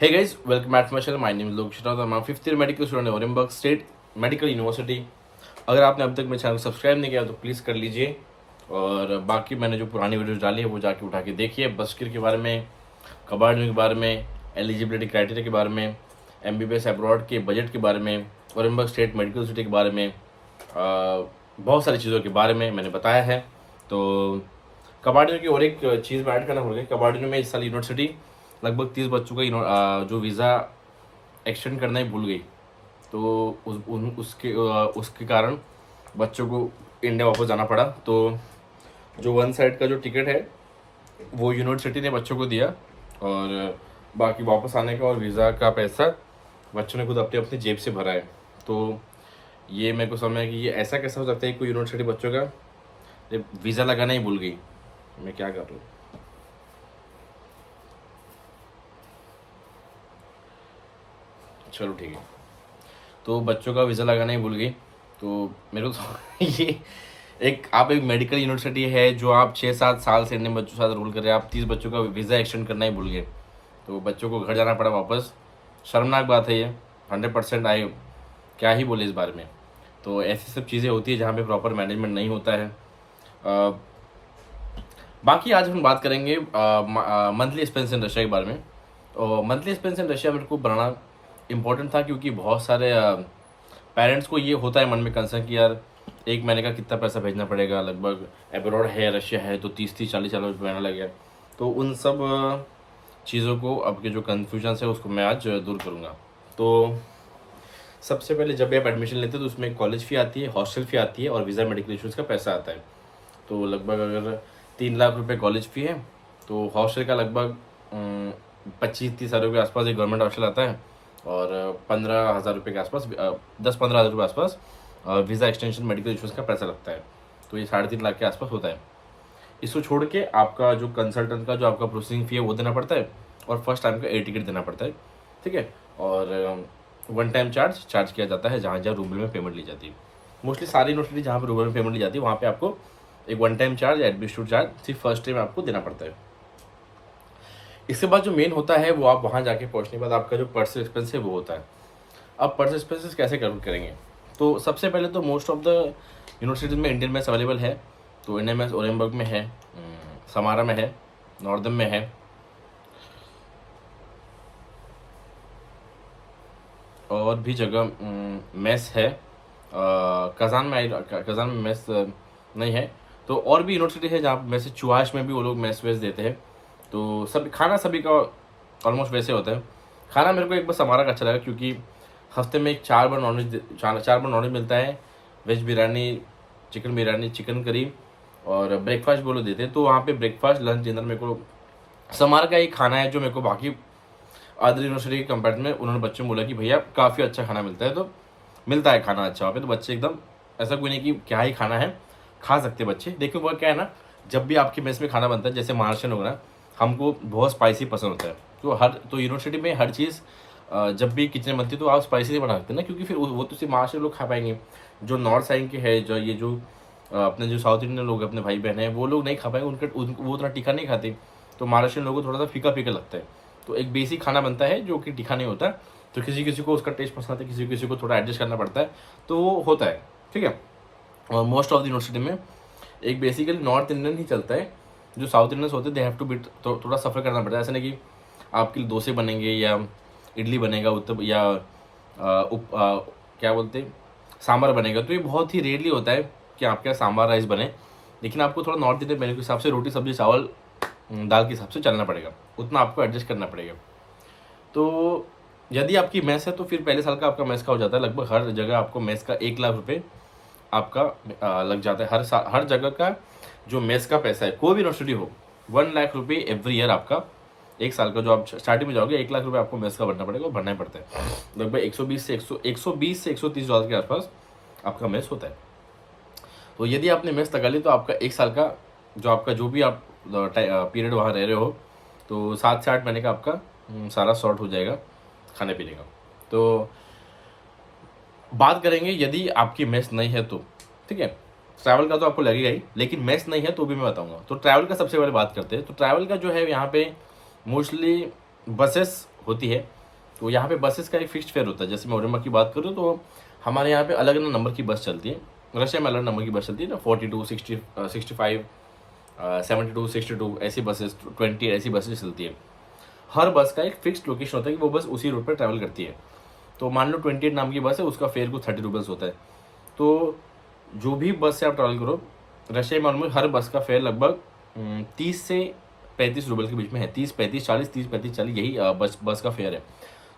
Hey guys, welcome back to my channel. My name is Lokesh Rao. I'm a fifth year medical student at Orenburg State Medical University. अगर आपने अब तक मेरे channel को subscribe नहीं किया तो प्लीज़ कर लीजिए। और बाकी मैंने जो पुरानी वीडियोस डाली है वो जाके उठा के देखिए। बस्किर के बारे में, कबाड़ के बारे में, एलिजिबिलिटी क्राइटेरिया के बारे में, MBBS अब्रॉड के बजट के बारे में, ओरेंबर्ग स्टेट मेडिकल यूनिवर्सिटी के बारे में, बहुत सारी चीज़ों के बारे में मैंने बताया है। तो कबाड़ियों की और एक चीज़ में ऐड करना भूल गया। कबाड़ियों में इस साल यूनिवर्सिटी लगभग 30 बच्चों का जो वीज़ा एक्सटेंड करना ही भूल गई। तो उसके कारण बच्चों को इंडिया वापस जाना पड़ा। तो जो वन साइड का जो टिकट है वो यूनिवर्सिटी ने बच्चों को दिया और बाकी वापस आने का और वीज़ा का पैसा बच्चों ने खुद अपनी अपनी जेब से भरा है। तो ये मेरे को समझ में कि ये ऐसा कैसा हो सकता है, कोई यूनिवर्सिटी बच्चों का वीज़ा लगाना ही भूल गई। मैं क्या कर रहा हूँ, चलो ठीक है। तो बच्चों का वीज़ा लगाना ही भूल गई। तो मेरे को तो ये आप एक मेडिकल यूनिवर्सिटी है जो आप 6-7 साल से इंडियन बच्चों के साथ रूल कर रहे हैं, आप 30 बच्चों का वीज़ा एक्सटेंड करना ही भूल गए। तो बच्चों को घर जाना पड़ा वापस। शर्मनाक बात है ये, 100% आए, क्या ही बोले इस बारे में। तो ऐसी सब चीज़ें होती है जहाँ पे प्रॉपर मैनेजमेंट नहीं होता है। बाकी आज हम बात करेंगे मंथली एक्सपेंस इन रशिया के बारे में। और मंथली एक्सपेंस इन रशिया मेरे को बनाना इम्पोर्टेंट था क्योंकि बहुत सारे पेरेंट्स को ये होता है मन में कंसर्न कि यार एक महीने का कितना पैसा भेजना पड़ेगा। लगभग एब्रॉड है, रशिया है, तो 30-40 रुपये महीना लगेगा। तो उन सब चीज़ों को, अब के जो कन्फ्यूजन है उसको मैं आज दूर करूँगा। तो सबसे पहले जब आप एडमिशन लेते हैं तो उसमें कॉलेज फ़ी आती है, हॉस्टल फ़ी आती है और वीज़ा मेडिकल इंश्योरेंस का पैसा आता है। तो लगभग अगर 3 लाख रुपए कॉलेज फ़ी है तो हॉस्टल का लगभग 25-30 हज़ार रुपये के आसपास एक गवर्नमेंट हॉस्टल आता है और 15,000 रुपये के आसपास, 10-15 हज़ार रुपये आसपास वीज़ा एक्सटेंशन मेडिकल इंश्योरेंस का पैसा लगता है। तो ये 3.5 लाख के आसपास होता है। इसको छोड़ के आपका जो कंसल्टेंट का जो आपका प्रोसेसिंग फ़ी है वो देना पड़ता है और फर्स्ट टाइम का एयर टिकट देना पड़ता है, ठीक है। और वन टाइम चार्ज किया जाता है जहाँ रूबल में पेमेंट ली जाती है। मोस्टली सारी यूनिवर्सिटी जहाँ पर रूबल में पेमेंट ली जाती है वहाँ पे आपको एक वन टाइम चार्ज या एडमिनिस्ट्रेटिव चार्ज सिर्फ फर्स्ट टाइम आपको देना पड़ता है। इसके बाद जो मेन होता है वो आप वहाँ जाके पहुँचने के बाद आपका जो पर्सनल एक्सपेंस है वो होता है। अब पर्सनल एक्सपेंसेस कैसे करेंगे, तो सबसे पहले तो मोस्ट ऑफ द यूनिवर्सिटीज़ में इंडियन मेस अवेलेबल है। तो इंडियन मेस ओरेंबर्ग में है, समारा में है, नॉर्दर्न में है और भी जगह मेस है। कज़ान में मेस नहीं है। तो और भी यूनिवर्सिटी है जहाँ वैसे चुहाश में भी वो लोग मेस वेस देते हैं। तो सभी का ऑलमोस्ट वैसे होता है। खाना मेरे को एक बार समारा का अच्छा लगा क्योंकि हफ्ते में 4 बार नॉनवेज मिलता है। Veg biryani, chicken biryani, chicken curry और ब्रेकफास्ट वो लोग देते हैं। तो वहाँ पे ब्रेकफास्ट, लंच, डिनर मेरे को समारा का एक खाना है जो मेरे को बाकी अदर यूनिवर्सिटी के कंपेरिजन में उन्होंने बच्चों को बोला कि भैया काफ़ी अच्छा खाना मिलता है। तो मिलता है खाना अच्छा वहाँ पे। तो बच्चे एकदम ऐसा कोई नहीं कि क्या ही खाना है, खा सकते बच्चे। देखो वो क्या है ना, जब भी आपकी मेस में खाना बनता है, जैसे महाराष्ट्र हो ना, हमको बहुत स्पाइसी पसंद होता है। तो यूनिवर्सिटी में हर चीज़ जब भी किचन बनती है तो आप स्पाइसी नहीं बना सकते ना, क्योंकि फिर वो तो सिर्फ महाराष्ट्र लोग खा पाएंगे। जो नॉर्थ साइड के है, जो ये जो अपने जो साउथ इंडियन लोग, अपने भाई बहन हैं, वो लोग नहीं खा पाएंगे। वो उतना तीखा नहीं खाते। तो महाराष्ट्र लोगों को थोड़ा सा फीका फीका लगता है। तो एक बेसिक खाना बनता है जो कि तीखा नहीं होता। तो किसी किसी को उसका टेस्ट पसंद आता है, किसी किसी को थोड़ा एडजस्ट करना पड़ता है। तो वो होता है, ठीक है। और मोस्ट ऑफ द यूनिवर्सिटी में एक बेसिकली नॉर्थ इंडियन ही चलता है। जो साउथ इंडियंस होते हैं दे हैव टू बिट थोड़ा सफ़र करना पड़ता है। ऐसा नहीं कि आपके लिए डोसे बनेंगे या इडली बनेगा या क्या बोलते हैं, सांभर बनेगा। तो ये बहुत ही रेयरली होता है कि आपके यहाँ सांभर राइस बने। लेकिन आपको थोड़ा नॉर्थ इंडियन मेन्यू के हिसाब से रोटी सब्जी चावल दाल के हिसाब से चलना पड़ेगा, उतना आपको एडजस्ट करना पड़ेगा। तो यदि आपकी मेस है तो फिर पहले साल का आपका मेस का हो जाता है। लगभग हर जगह आपको मेस का 1 लाख रुपये आपका लग जाता है। हर जगह का जो मेस का पैसा है, कोई भी यूनिवर्सिटी हो, 1 लाख रुपये एवरी ईयर आपका, एक साल का जो आप स्टार्टिंग में जाओगे 1 लाख रुपये आपको मेस का भरना पड़ेगा। और भरना ही पड़ता है। लगभग 120 से 130 डॉलर के आसपास आपका मेस होता है। तो यदि आपने मेस लगा ली तो आपका 1 साल का जो भी आप पीरियड वहाँ रह रहे हो, तो 7 से 8 महीने का आपका सारा सॉर्ट हो जाएगा खाने पीने का। तो बात करेंगे यदि आपकी मेस नहीं है तो, ठीक है। ट्रैवल का तो आपको लगेगा ही, लेकिन मेस नहीं है तो भी मैं बताऊंगा। तो ट्रैवल का सबसे पहले बात करते हैं। तो ट्रैवल का जो है यहाँ पे मोस्टली बसेस होती है। तो यहाँ पे बसेस का एक फिक्स्ड फेयर होता है। जैसे मैं औरंगाबाद की बात करूँ तो हमारे यहाँ पे अलग अलग नंबर की बस चलती है, रशिया में अलग नंबर की बस चलती है ना, 42, 60, 65, 72, 62 ऐसी बसेस, 20 ऐसी बसेस चलती है। हर बस का एक फिक्स्ड लोकेशन होता है कि वो बस उसी रूट पर ट्रैवल करती है। तो मान लो 28 नाम की बस है, उसका फेयर कुछ 30 रुपीज़ होता है। तो जो भी बस से आप ट्रैवल करो, रशिया में ऑलमोस्ट हर बस का फेयर लगभग 30 से 35 रुपये के बीच में है। 30, 35, 40, 30, 35, 40 यही बस का फेयर है।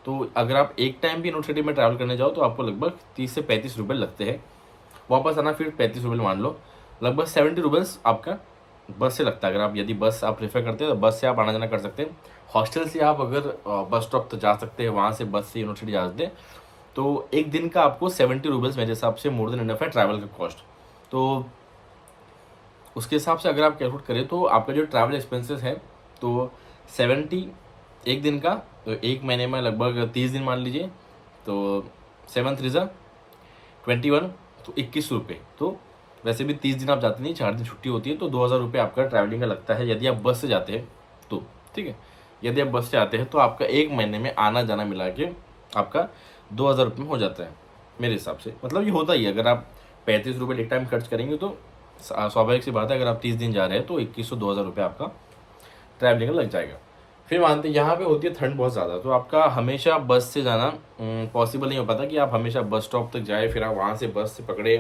तो अगर आप एक टाइम भी इनोड सिटी में ट्रैवल करने जाओ तो आपको लगभग 30 से 35 रुपये लगते हैं। वापस आना फिर 35 रुपये मान लो, लगभग 70 रुपीज़ आपका बस से लगता है। अगर आप यदि बस आप प्रेफर करते हैं तो बस से आप आना जाना कर सकते हैं। हॉस्टल से आप अगर बस स्टॉप तक जा सकते हैं, वहाँ से बस से यूनिवर्सिटी जा सकते हैं। तो एक दिन का आपको 70 रुपीज़ मेरे हिसाब से मोर देन इनफ है ट्रैवल का कॉस्ट। तो उसके हिसाब से अगर आप कैलकुलेट करें तो आपका जो ट्रैवल एक्सपेंसेस है तो 70 एक दिन का, तो एक महीने में लगभग 30 दिन मान लीजिए, तो 7 3 21, तो 21 रुपये। तो वैसे भी 30 दिन आप जाते नहीं, 4 दिन छुट्टी होती है, तो 2000 रुपये आपका ट्रैवलिंग का लगता है यदि आप बस से जाते हैं तो। ठीक है, यदि आप बस से आते हैं तो आपका एक महीने में आना जाना मिला के आपका 2000 रुपये में हो जाता है मेरे हिसाब से। मतलब ये होता ही है, अगर आप 35 रुपये एक टाइम खर्च करेंगे तो स्वाभाविक सी बात है, अगर आप 30 दिन जा रहे हैं तो 2100 2000 रुपये आपका ट्रैवलिंग का लग जाएगा। फिर मानते हैं यहाँ पे होती है ठंड बहुत ज़्यादा, तो आपका हमेशा बस से जाना पॉसिबल नहीं हो पाता कि आप हमेशा बस स्टॉप तक जाए, फिर आप वहाँ से बस से पकड़े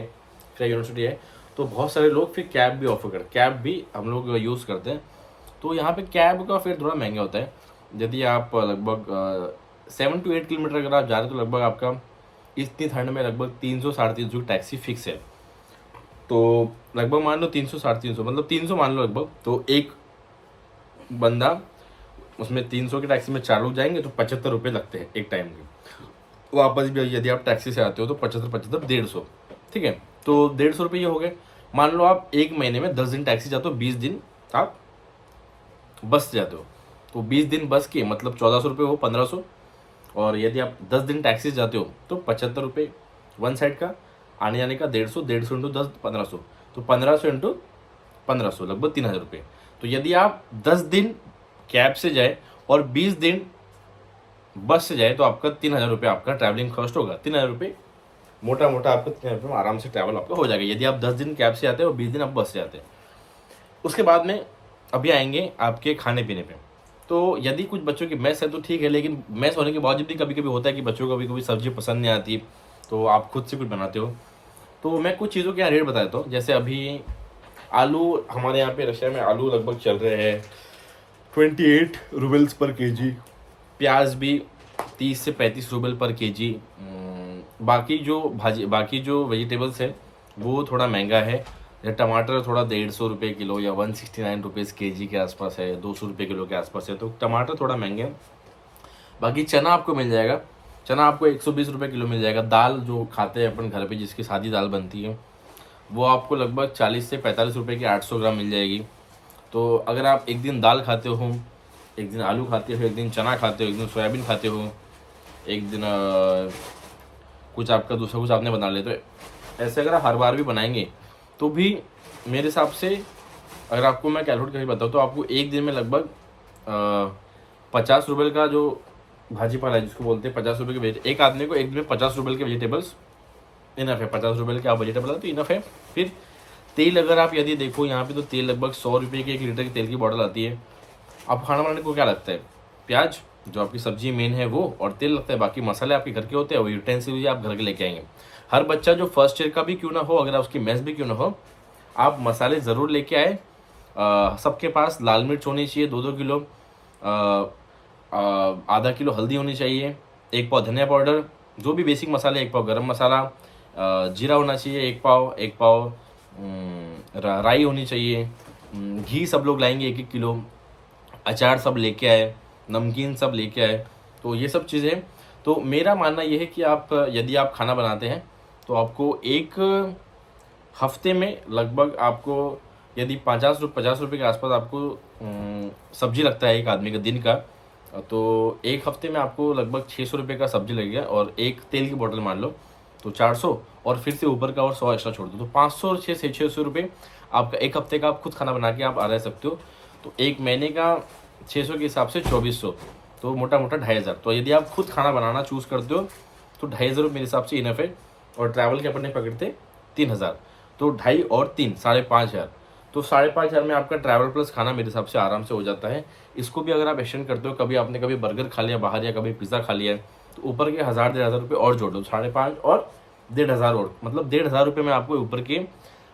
फिर यूनिवर्सिटी है। तो बहुत सारे लोग फिर कैब भी ऑफर करते, कैब भी हम लोग यूज़ करते हैं। तो यहाँ पे कैब का फिर थोड़ा महंगा होता है। यदि आप लगभग 7 to 8 किलोमीटर अगर आप जा रहे हैं तो लगभग आपका इतनी ठंड में लगभग 300 350 की टैक्सी फिक्स है। तो लगभग मान लो 300 350, मतलब 300 मान लो लगभग। तो एक बंदा उसमें 300 की टैक्सी में 4 लोग जाएंगे तो 75 रुपये लगते हैं एक टाइम के। वापस भी यदि आप टैक्सी से आते हो तो 75 75 150, ठीक है। तो 150 रुपये ये हो गए। मान लो आप एक महीने में 10 दिन टैक्सी जाते हो, 20 दिन आप बस से जाते हो, तो 20 दिन बस के मतलब 1400 रुपये हो, 1500। और यदि आप 10 दिन टैक्सी से जाते हो तो 75 रुपये वन साइड का, आने जाने का 150, 150 इंटू 10 1500, तो 1500 इंटू 1500 लगभग 3000 रुपये। तो यदि आप 10 दिन कैब से जाए और 20 दिन बस से जाए तो आपका 3000 रुपये आपका ट्रैवलिंग कॉस्ट होगा। 3000 रुपये मोटा मोटा आपका 3000 रुपये में आराम से ट्रैवल आपका हो जाएगा यदि आप 10 दिन कैब से आते हैं और 20 दिन आप बस से आते हैं। उसके बाद में अभी आएंगे आपके खाने पीने पे। तो यदि कुछ बच्चों की मेस है तो ठीक है, लेकिन मेस होने के बावजूद भी कभी कभी होता है कि बच्चों को कभी कभी सब्जी पसंद नहीं आती, तो आप खुद से कुछ बनाते हो। तो मैं कुछ चीज़ों के यहाँ रेट बता देता हूँ। जैसे अभी आलू, हमारे यहाँ पे रशिया में आलू लगभग चल रहे हैं 28 रुपल्स पर केजी। प्याज भी 30 से 35 रुपये पर केजी। बाकी जो वेजिटेबल्स है वो थोड़ा महंगा है। या टमाटर थोड़ा 150 रुपये किलो या 169 रुपीज़ केजी के आसपास है, 200 रुपये किलो के आसपास है, तो टमाटर थोड़ा महंगे हैं। बाकी चना आपको मिल जाएगा, चना आपको 120 रुपये किलो मिल जाएगा। दाल जो खाते हैं अपन घर पे, जिसकी सादी दाल बनती है, वो आपको लगभग 40 से 45 रुपये की 800 ग्राम मिल जाएगी। तो अगर आप एक दिन दाल खाते हो, एक दिन आलू खाते हो, एक दिन चना खाते हो, एक दिन सोयाबीन खाते हो, एक दिन कुछ आपका दूसरा कुछ आपने बना लेते हो, ऐसे अगर आप हर बार भी बनाएंगे तो भी मेरे हिसाब से अगर आपको मैं कैलकुलेट करके बताऊँ तो आपको एक दिन में लगभग 50 रुपये का जो भाजी पाला है, जिसको बोलते हैं 50 रुपये के एक आदमी को एक दिन में 50 रुपये के वेजिटेबल्स इनफ है। 50 रुपये के आप वेजिटेबल तो इनफ है। फिर तेल अगर आप यदि देखो यहाँ पे तो तेल लगभग 100 रुपये की 1 लीटर की तेल की बॉटल आती है। आपको खाना बनाने को क्या लगता है? प्याज जो आपकी सब्जी मेन है वो, और तेल लगता है। बाकी मसाले आपके घर के होते हैं, वो यूटेंसिल आप घर के लेके आएंगे। हर बच्चा जो फर्स्ट ईयर का भी क्यों ना हो, अगर उसकी मेस भी क्यों ना हो, आप मसाले ज़रूर लेके आए। सबके पास लाल मिर्च होनी चाहिए 2-2 किलो, आधा किलो हल्दी होनी चाहिए, 1 पाव धनिया पाउडर, जो भी बेसिक मसाले, 1 पाव गरम मसाला, जीरा होना चाहिए 1 पाव राई होनी चाहिए, घी सब लोग लाएंगे 1-1 किलो, अचार सब लेके आए, नमकीन सब लेके आए। तो ये सब चीज़ें, तो मेरा मानना ये है कि आप यदि आप खाना बनाते हैं तो आपको एक हफ्ते में लगभग आपको यदि 50 रुपये के आसपास आपको सब्जी लगता है एक आदमी का दिन का, तो एक हफ्ते में आपको लगभग 600 रुपये का सब्जी लगेगा। और एक तेल की बोतल मान लो तो 400, और फिर से ऊपर का और 100 एक्स्ट्रा छोड़ दो, तो 500 और 600 रुपये आपका एक हफ्ते का आप खुद खाना बना के आप आ रह सकते हो। तो एक महीने का 600 के हिसाब से 2400, तो मोटा मोटा 2,500। तो यदि आप खुद खाना बनाना चूज़ करते हो तो 2,500 मेरे हिसाब से इनफ है। और ट्रैवल के अपने पकड़ते 3,000, तो 2.5 और 3 5,500। तो 5,500 में आपका ट्रैवल प्लस खाना मेरे हिसाब से आराम से हो जाता है। इसको भी अगर आप एक्सटेंड करते हो, कभी आपने कभी बर्गर खा लिया बाहर या कभी पिज़्ज़ा खा लिया है, तो ऊपर के 1,000-1,500 रुपये और जोड़ दो, 5,500 और 1,500 और, मतलब 1,500 रुपये में आपको ऊपर के,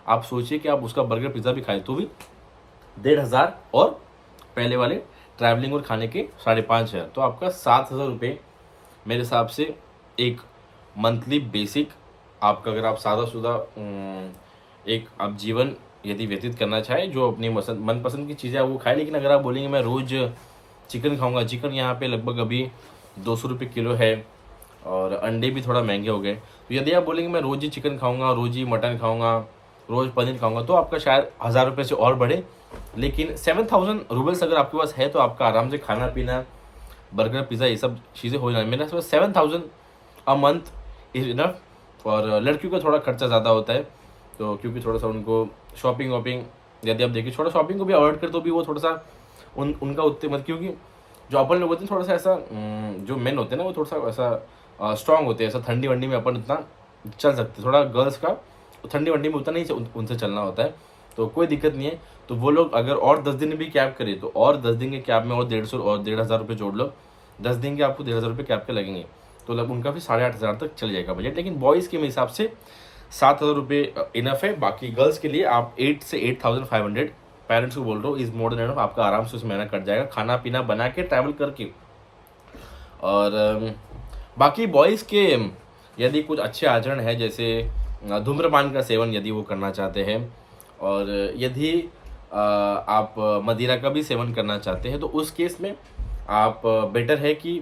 आप सोचिए कि आप उसका बर्गर पिज़्ज़ा भी खाए तो भी 1,500 और पहले वाले ट्रैवलिंग और खाने के 5,500, तो आपका 7,000 रुपये मेरे हिसाब से एक मंथली बेसिक। आपका अगर आप सादा सुदा एक आप जीवन यदि व्यतीत करना चाहें, जो अपनी मनपसंद की चीज़ें आप वो खाएं, लेकिन अगर आप बोलेंगे मैं रोज़ चिकन खाऊंगा, चिकन यहाँ पे लगभग अभी 200 रुपये किलो है और अंडे भी थोड़ा महंगे हो गए। तो यदि आप बोलेंगे मैं रोज़ ही चिकन खाऊंगा, रोज़ ही मटन खाऊंगा, रोज़ पनीर खाऊंगा, तो आपका शायद 1,000 रुपये से और बढ़े। लेकिन 7,000 रूबल्स अगर आपके पास है तो आपका आराम से खाना पीना, बर्गर पिज़्ज़ा ये सब चीज़ें हो जाए। मेरे पास 7,000 अ मंथ इज़ इनफ। और लड़कियों का थोड़ा खर्चा ज़्यादा होता है, तो क्योंकि थोड़ा सा उनको शॉपिंग वॉपिंग, यदि आप देखिए थोड़ा शॉपिंग को भी अवॉइड कर तो भी वो थोड़ा सा उनका उतने मत, क्योंकि जो अपन लोग होते हैं थोड़ा सा ऐसा जो मेन होते हैं ना वो थोड़ा सा ऐसा स्ट्रांग होते हैं, ऐसा ठंडी वंडी में अपन उतना चल सकते, थोड़ा गर्ल्स का ठंडी वंडी में उतना नहीं उनसे चलना होता है, तो कोई दिक्कत नहीं है। तो वो लोग अगर और 10 दिन भी कैब करें तो और 10 दिन के कैब में और 150 और 1,500 रुपये जोड़ लो, 10 दिन के आपको 1,500 रुपये कैब के लगेंगे, तो लगभग उनका भी 8,500 तक चल जाएगा बजट। लेकिन बॉयज़ के हिसाब से 7,000 रुपये इनफ है। बाकी गर्ल्स के लिए आप 8 से 8,500, पेरेंट्स को बोल रहा हूँ, इज़ मोर देन इनफ। आपका आराम से उस महीना कट जाएगा खाना पीना बना के ट्रैवल करके। और बाकी बॉयज़ के यदि कुछ अच्छे आचरण है, जैसे धूम्रपान का सेवन यदि वो करना चाहते हैं, और यदि आप मदिरा का भी सेवन करना चाहते हैं, तो उस केस में आप बेटर है कि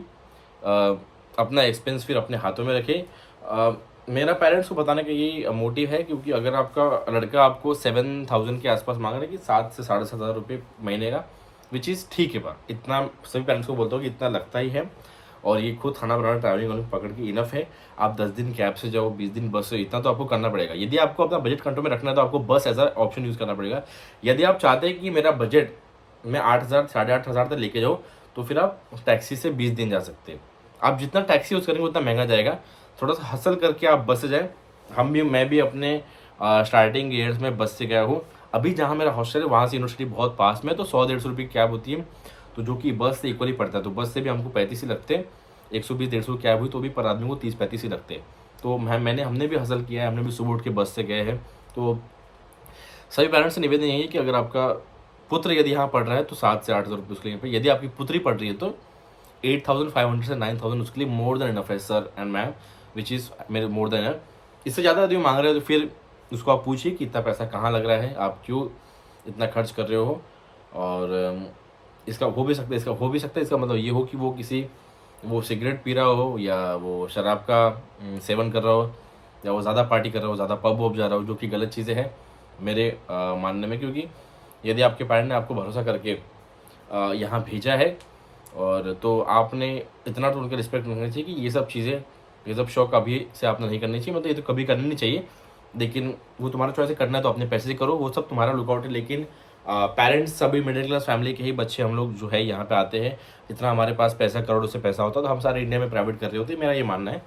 अपना एक्सपेंस फिर अपने हाथों में रखें। मेरा पेरेंट्स को बताने का यही मोटिव है, क्योंकि अगर आपका लड़का आपको 7,000 के आसपास मांग रहा है कि 7 से 7,500 रुपये महीने का, विच इज़ ठीक है बा, इतना सभी पेरेंट्स को बोलता हूँ कि इतना लगता ही है। और ये खुद खाना बनाना ट्रैवलिंग वाले पकड़ के इनफ है। आप 10 दिन कैब से जाओ, 20 दिन बस से, इतना तो आपको करना पड़ेगा। यदि आपको अपना बजट कंट्रोल में रखना है तो आपको बस एज अ ऑप्शन यूज़ करना पड़ेगा। यदि आप चाहते हैं कि मेरा बजट मैं 8,000 8,500 तक लेके जाऊँ, तो फिर आप टैक्सी से 20 दिन जा सकते हैं। आप जितना टैक्सी यूज़ करेंगे उतना महंगा जाएगा, थोड़ा सा हसल करके आप बस से जाएँ। मैं भी अपने स्टार्टिंग ईयर्स में बस से गया हूँ। अभी जहाँ मेरा हॉस्टल है वहाँ से यूनिवर्सिटी बहुत पास में है, तो 100-150 रुपये कैब होती है, तो जो कि बस से इक्वली पड़ता है। तो बस से भी हमको 35 ही लगते हैं, 120-150 कैब हुई तो भी पर आदमी को 30-35 ही लगते हैं। तो हमने भी हसल किया है, हमने भी सुबह उठ के बस से गए हैं। तो सभी पेरेंट्स से निवेदन यही है कि अगर आपका पुत्र यदि यहाँ पढ़ रहा है तो 7 से 8,000 रुपये उसके लिए, यदि आपकी पुत्री पढ़ रही है तो 8,500 से 9,000 उसके लिए मोर देन इनफ है sir and ma'am, which is मेरे मोर देन इनफ। इससे ज़्यादा यदि मांग रहे हो तो फिर उसको आप पूछिए कि इतना पैसा कहाँ लग रहा है, आप क्यों इतना खर्च कर रहे हो। और इसका हो भी सकता है इसका मतलब ये हो कि वो सिगरेट पी रहा हो, या वो शराब का सेवन कर रहा हो, या वो ज़्यादा पार्टी कर रहा हो, ज़्यादा पब वब जा रहा हो, जो कि गलत चीज़ें हैं मेरे मानने में। क्योंकि यदि आपके पेरेंट ने आपको भरोसा करके यहाँ भेजा है, और तो आपने इतना तो उनका रिस्पेक्ट रखना चाहिए कि ये सब चीज़ें, ये सब शौक अभी से आपने नहीं करनी चाहिए, मतलब ये तो कभी करनी नहीं चाहिए। लेकिन वो तुम्हारा चॉइस है, करना है तो अपने पैसे से करो, वो सब तुम्हारा लुकआउट है। लेकिन पेरेंट्स सभी मिडिल क्लास फैमिली के ही बच्चे हम लोग जो है यहाँ पे आते हैं। जितना हमारे पास पैसा, करोड़ों से पैसा होता है, तो हम सारे इंडिया में प्राइवेट कर रहे होते हैं, मेरा ये मानना है।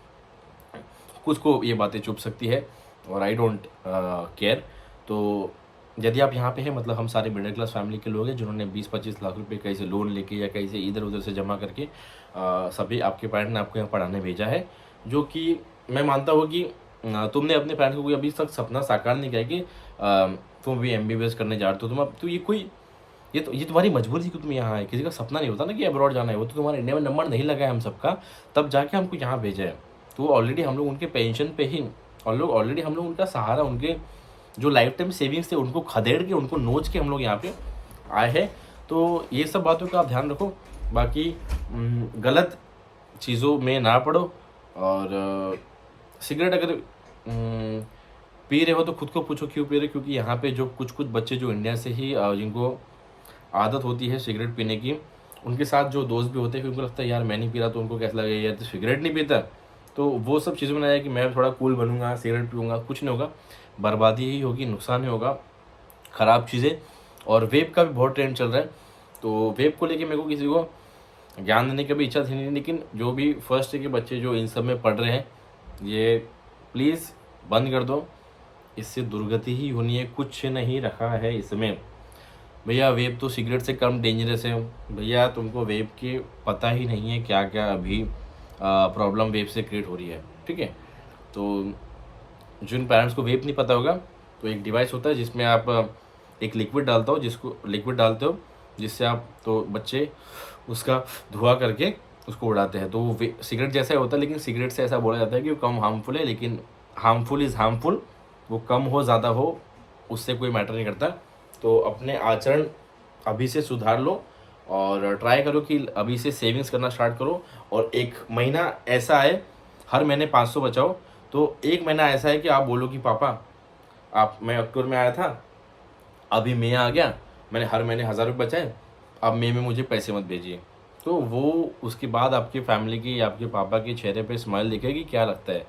कुछ को ये बातें चुभ सकती है और आई डोंट केयर। तो यदि आप यहाँ पे हैं, मतलब हम सारे मिडिल क्लास फैमिली के लोग हैं जिन्होंने 20-25 लाख रुपए कहीं से लोन लेके या कहीं से इधर उधर से जमा करके सभी आपके पेरेंट ने आपको यहाँ पढ़ाने भेजा है। जो कि मैं मानता हूँ कि तुमने अपने पेरेंट्स को कोई अभी तक सपना साकार नहीं किया कि तुम भी MBBS करने जा रहे हो, तो ये तुम्हारी मजबूरी थी कि तुम यहाँ आए। किसी का सपना नहीं होता ना कि अब्रॉड जाना है, वो तो तुम्हारे इंडिया में नंबर नहीं लगा है हम सबका, तब जाके हमको यहाँ भेजा है। तो ऑलरेडी हम लोग उनके पेंशन पे ही, ऑलरेडी हम लोग उनका सहारा, उनके जो लाइफ टाइम सेविंग्स थे उनको खदेड़ के, उनको नोच के हम लोग यहाँ पे आए हैं। तो ये सब बातों का आप ध्यान रखो। बाकी गलत चीज़ों में ना पड़ो। और सिगरेट अगर पी रहे हो तो खुद को पूछो क्यों पी रहे हो, क्योंकि यहाँ पे जो कुछ बच्चे जो इंडिया से ही जिनको आदत होती है सिगरेट पीने की, उनके साथ जो दोस्त भी होते हैं, उनको लगता है यार मैं नहीं पी रहा, तो उनको कैसा लगेगा यार तो सिगरेट नहीं पीता, तो वो सब चीज़ों में आया कि मैं थोड़ा कूल बनूंगा, सिगरेट पीऊँगा, कुछ नहीं होगा, बर्बादी ही होगी, नुकसान ही होगा, ख़राब चीज़ें। और वेप का भी बहुत ट्रेंड चल रहा है, तो वेप को लेके मेरे को किसी को ज्ञान देने की भी इच्छा थी नहीं, लेकिन जो भी फर्स्ट ईयर के बच्चे जो इन सब में पढ़ रहे हैं, ये प्लीज़ बंद कर दो, इससे दुर्गति ही होनी है, कुछ नहीं रखा है इसमें। भैया वेब तो सिगरेट से कम डेंजरस है। भैया तुमको वेब की पता ही नहीं है क्या क्या अभी प्रॉब्लम वेब से क्रिएट हो रही है, ठीक है। तो जिन पेरेंट्स को वेब नहीं पता होगा, तो एक डिवाइस होता है जिसमें आप एक लिक्विड डालते हो जिससे आप, तो बच्चे उसका धुआं करके उसको उड़ाते हैं। तो वो सिगरेट जैसा ही होता है, लेकिन सिगरेट से ऐसा बोला जाता है कि वो कम हार्मफुल है, लेकिन हार्मफुल इज़ हार्मफुल, वो कम हो ज़्यादा हो उससे कोई मैटर नहीं करता। तो अपने आचरण अभी से सुधार लो और ट्राई करो कि अभी से सेविंग्स करना स्टार्ट करो। और एक महीना ऐसा है, हर महीने 500 बचाओ। तो एक महीना ऐसा है कि आप बोलो कि पापा मैं अक्टूबर में आया था, अभी मई आ गया, मैंने हर महीने 1000 रुपये बचाए, अब मई में मुझे पैसे मत भेजिए। तो वो उसके बाद आपकी फैमिली की, आपके पापा के चेहरे पे स्माइल दिखेगी, क्या लगता है,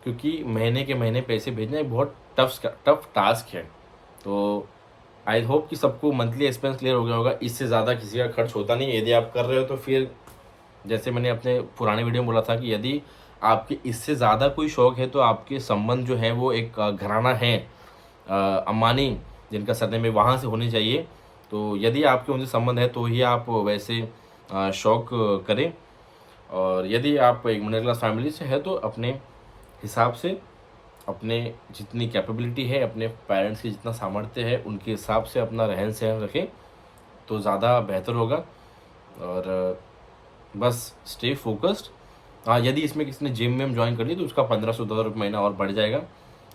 क्योंकि महीने के महीने पैसे भेजना एक बहुत टफ टास्क है। तो आई होप कि सबको मंथली एक्सपेंस क्लियर हो गया होगा। इससे ज़्यादा किसी का खर्च होता नहीं। यदि आप कर रहे हो तो फिर जैसे मैंने अपने पुराने वीडियो में बोला था कि यदि आपके इससे ज़्यादा कोई शौक है तो आपके संबंध जो है वो एक घराना है, अंबानी जिनका सरनेम है, वहाँ से होनी चाहिए। तो यदि आपके उनसे संबंध है तो ही आप वैसे शौक करें। और यदि आप एक मिडिल क्लास फैमिली से है तो अपने हिसाब से, अपने जितनी कैपेबिलिटी है, अपने पेरेंट्स की जितना सामर्थ्य है, उनके हिसाब से अपना रहन सहन रखें तो ज़्यादा बेहतर होगा। और बस स्टे फोकस्ड। हाँ, यदि इसमें किसी ने जिम में ज्वाइन कर ली तो उसका 1500 रुपये महीना और बढ़ जाएगा,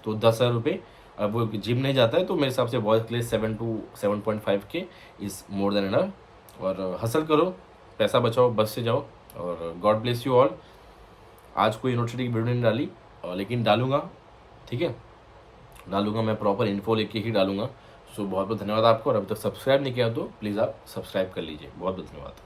तो 10,000 रुपये। अब वो जिम नहीं जाता है तो मेरे हिसाब से बॉयज़ के लिए 7 to 7.5K is more than enough. और हसल करो, पैसा बचाओ, बस से जाओ, और गॉड ब्लेस यू ऑल। आज कोई यूनिवर्सिटी की वीडियो नहीं डाली, लेकिन डालूंगा, ठीक है, डालूंगा, मैं प्रॉपर इन्फो लेके ही डालूंगा। सो बहुत बहुत धन्यवाद आपको। और अभी तक सब्सक्राइब नहीं किया तो प्लीज़ आप सब्सक्राइब कर लीजिए। बहुत बहुत धन्यवाद।